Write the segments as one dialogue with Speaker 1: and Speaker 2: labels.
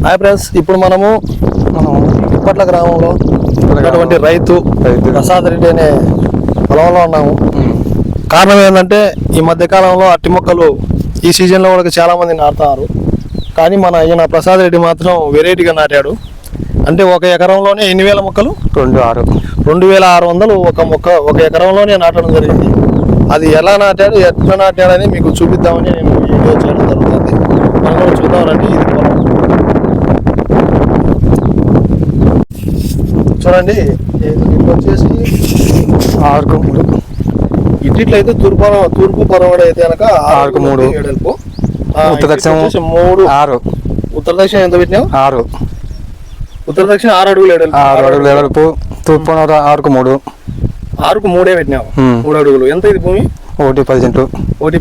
Speaker 1: Hi friends, ఇప్పుడు మనము ఇప్పట్ల గ్రామంలో ఉన్నటువంటి రైతు ప్రసాద్ రెడ్డి అనే పొలంలో ఉన్నాము. కారణం ఏంటంటే ఈ మధ్యకాలంలో అట్టి మొక్కలు ఈ సీజన్లో కూడా చాలా మంది నాటుతారు. కానీ మన ఈయన ప్రసాద్ రెడ్డి మాత్రం వెరైటీగా నాటాడు. అంటే ఒక ఎకరంలోనే 8,000 మొక్కలు 2,600 ఒక ఎకరంలోనే నాటడం జరిగింది. అది ఎలా నాటాడు, ఎట్లా నాటాడని మీకు చూపిద్దామని నేను వీడియో చేయడం జరుగుతుంది. మనం కూడా చూద్దామండి. ఇది పొలం చూడండి. ఇది వచ్చేసి
Speaker 2: 6
Speaker 1: ఇట్లా అయితే తూర్పు పొరవడ అయితే కనుక
Speaker 2: 6
Speaker 1: ఎడల్పు,
Speaker 2: ఉత్తర దక్షిణం
Speaker 1: 3
Speaker 2: 6
Speaker 1: ఉత్తర దక్షిణం ఎంత పెట్టినావు?
Speaker 2: 6
Speaker 1: ఉత్తర దక్షిణ 6 అడుగులు ఎడల్పు,
Speaker 2: 6 అడుగులు ఎడల్పు, తూర్పు 6కు 3
Speaker 1: 6కు 3 పెట్టినావు. 3 అడుగులు. ఎంత ఇది భూమి?
Speaker 2: 10 సెంట్లు.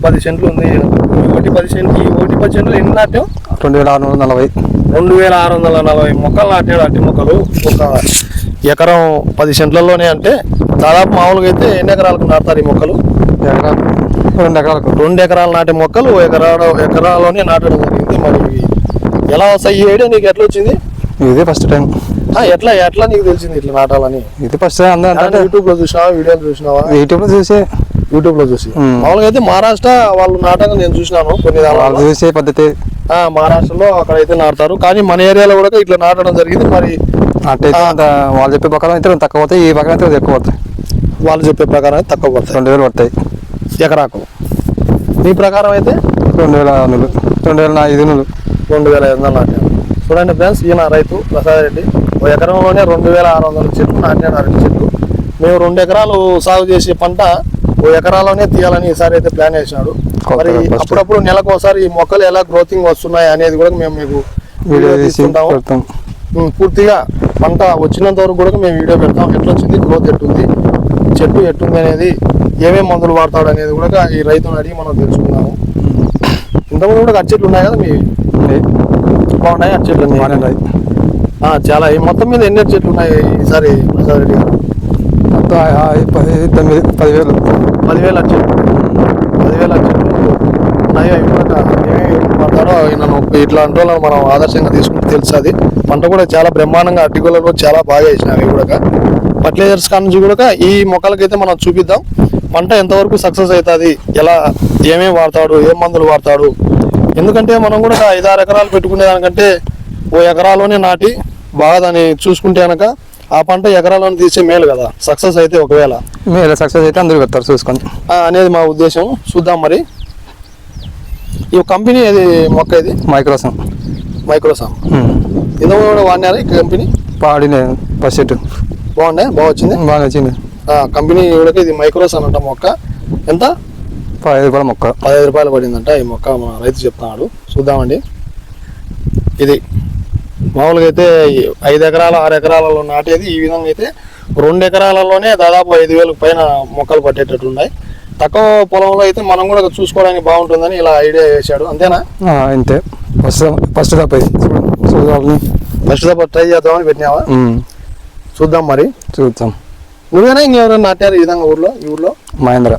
Speaker 1: 10 సెంట్లు ఉంది. 10 సెంట్లు. ఈ 10 సెంట్లు ఎన్ని నాటావు?
Speaker 2: 2,640.
Speaker 1: 2,640 మొక్కలు నాటాడు. అట్టి మొక్కలు ఒక ఎకరం 10 సెంట్లలోనే. అంటే దాదాపు మామూలుగా అయితే ఎన్ని ఎకరాలకు నాటుతారు ఈ మొక్కలు?
Speaker 2: 2 ఎకరాలకు.
Speaker 1: 2 ఎకరాలు నాటే మొక్కలు ఎకరాలోనే నాటడం జరిగింది. మరి ఎలా వస్తాయి? ఈ ఐడియా నీకు ఎట్లా వచ్చింది?
Speaker 2: ఇది ఫస్ట్ టైం.
Speaker 1: ఎట్లా నీకు తెలిసింది ఇట్లా నాటాలని?
Speaker 2: ఇది ఫస్ట్ టైం. అందరూ
Speaker 1: యూట్యూబ్ లో చూసినావా? వీడియోలు చూసినావా? యూట్యూబ్ లో చూసి. మామూలుగా అయితే మహారాష్ట్ర వాళ్ళు నాటకం నేను చూసినాను కొన్ని
Speaker 2: చూసే పద్ధతి.
Speaker 1: మహారాష్ట్రలో అక్కడైతే నాటుతారు. కానీ మన ఏరియాలో కూడా ఇట్లా నాటడం జరిగింది. మరి
Speaker 2: అంటే వాళ్ళు చెప్పే ప్రకారం అయితే తక్కువ అవుతాయి, ఈ ప్రకారం అయితే ఎక్కువ పడతాయి.
Speaker 1: వాళ్ళు చెప్పే ప్రకారం అయితే తక్కువ పడతాయి.
Speaker 2: 2,000 పడతాయి
Speaker 1: ఎకరాకు. నీ ప్రకారం అయితే
Speaker 2: 2,500.
Speaker 1: 2,500 నాటారు. చూడండి ఫ్రెండ్స్, ఈయన రైతు ప్రసాద్ రెడ్డి ఒక ఎకరంలోనే 2,600 చెట్లు నాటాడు. అరటి చెట్లు. మేము 2 ఎకరాలు సాగు చేసే పంట ఓ ఎకరాలోనే తీయాలని ఈసారి అయితే ప్లాన్ చేసినాడు. మరి అప్పుడప్పుడు నెలకు ఒకసారి ఈ మొక్కలు ఎలా గ్రోతింగ్ వస్తున్నాయి అనేది కూడా మేము మీకు వీడియో తీసుకుంటాము. పూర్తిగా పంట వచ్చినంత వరకు కూడా మేము వీడియో పెడతాం. ఎట్లా వచ్చింది, గ్రోత్ ఎట్టుంది, చెట్టు ఎట్టుంది అనేది, ఏమేమి మందులు వాడతాడు అనేది కూడా ఈ రైతుని అడిగి మనం తెలుసుకున్నాము. ఇంతకుముందు కూడా అరటి చెట్లు ఉన్నాయి కదా మీ? బాగున్నాయి అరటి చెట్లు. చాలా. మొత్తం మీద ఎన్ని చెట్లు ఉన్నాయి ఈసారి ప్రసాద్ రెడ్డి గారు?
Speaker 2: మొత్తం 10,000
Speaker 1: అరటి చెట్లు. 10,000 అరటి చెట్లు ఉన్నాయి. అవి కూడా ఏమేమి పడతాడో నన్ను ఇట్లాంటి వాళ్ళని మనం ఆదర్శంగా తీసుకుంటే తెలుస్తుంది. పంట కూడా చాలా బ్రహ్మాండంగా అరటిగోళ్ళలో చాలా బాగా వేసినాయి. అవి కూడా ఫర్టిలైజర్స్ కాడ నుంచి కూడా ఈ మొక్కలకైతే మనం చూపిద్దాం. పంట ఎంతవరకు సక్సెస్ అవుతుంది, ఎలా ఏమేమి వాడతాడు, ఏం మందులు వాడతాడు. ఎందుకంటే మనం కూడా 5-6 ఎకరాలు పెట్టుకునే దానికంటే ఓ ఎకరాలోనే నాటి బాగా దాన్ని చూసుకుంటే కనుక ఆ పంట ఎకరాలను తీసే మేలు కదా. సక్సెస్ అయితే ఒకవేళ
Speaker 2: మేలు సక్సెస్ అయితే అందరూ పెడతారు చూసుకొని
Speaker 1: అనేది మా ఉద్దేశం. చూద్దాం. మరి ఈ కంపెనీ ఏది మొక్క? ఇది మైక్రోసామ్. ఇందులో కూడా వాడినారా ఈ కంపెనీ?
Speaker 2: పాడిన ఫస్ట్ సెట్
Speaker 1: బాగా వచ్చింది. కంపెనీ కూడా ఇది మైక్రోసామ్ అంట. మొక్క ఎంత?
Speaker 2: 15 రూపాయల మొక్క.
Speaker 1: 15 రూపాయలు పడిందంట ఈ మొక్క. మన రైతు చెప్తున్నాడు. చూద్దామండి. ఇది మామూలుగా అయితే 5 ఎకరాలు 6 ఎకరాలలో నాటేది. ఈ విధంగా అయితే 2 ఎకరాలలోనే దాదాపు 5,000 పైన మొక్కలు పట్టేటట్టు ఉన్నాయి. తక్కువ పొలంలో అయితే మనం కూడా చూసుకోవడానికి బాగుంటుందని ఇలా ఐడియా చేశాడు. అంతేనా?
Speaker 2: అంతే. ఫస్ట్ దప్ప
Speaker 1: ట్రై చేద్దామని పెట్టినావా? చూద్దాం. మరి
Speaker 2: చూద్దాం.
Speaker 1: నువ్వేనా ఇంకెవరైనా నాటారు ఈ విధంగా ఈ ఊర్లో?
Speaker 2: మహేంద్ర.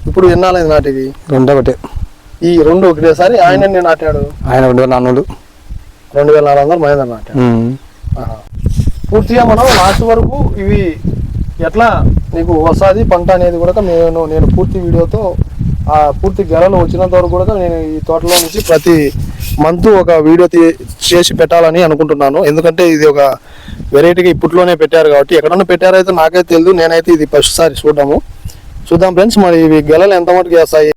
Speaker 1: ఇప్పుడు ఎన్నాళ్ళైంది నాటివి?
Speaker 2: 2 ఒకటే.
Speaker 1: ఈ 2 ఒకటేసారి ఆయన నాటాడు.
Speaker 2: ఆయన 2,400.
Speaker 1: 2,400 మహేంద్ర నాటాడు. పూర్తిగా మనం లాస్ట్ వరకు ఇవి ఎట్లా నీకు వస్తుంది పంట అనేది కూడా నేను పూర్తి వీడియోతో పూర్తి గెలలు వచ్చినంత వరకు కూడా నేను ఈ తోటలో నుంచి ప్రతి మంత్ ఒక వీడియో చేసి పెట్టాలని అనుకుంటున్నాను. ఎందుకంటే ఇది ఒక వెరైటీగా ఇప్పట్లోనే పెట్టారు కాబట్టి ఎక్కడన్నా పెట్టారైతే నాకైతే తెలియదు. నేనైతే ఇది ఫస్ట్ సారి చూద్దాం ఫ్రెండ్స్. మరి ఇవి గెలలు ఎంత మటుకు వేస్తాయి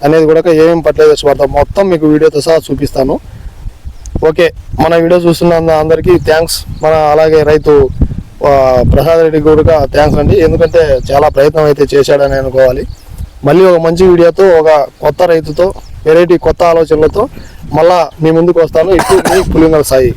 Speaker 1: అనేది కూడా ఏమేమి ఫర్టిలైజర్స్ వాడతాం మొత్తం మీకు వీడియోతో సహా చూపిస్తాను. ఓకే, మన వీడియో చూస్తున్న అందరికీ థ్యాంక్స్. మన అలాగే రైతు ప్రసాద్ రెడ్డి కూడా థ్యాంక్స్ అండి. ఎందుకంటే చాలా ప్రయత్నం అయితే చేశాడని అనుకోవాలి. మళ్ళీ ఒక మంచి వీడియోతో ఒక కొత్త రైతుతో వెరైటీ కొత్త ఆలోచనలతో మళ్ళా మీ ముందుకు వస్తాను. ఇప్పుడు మీ పులింగల సాయి.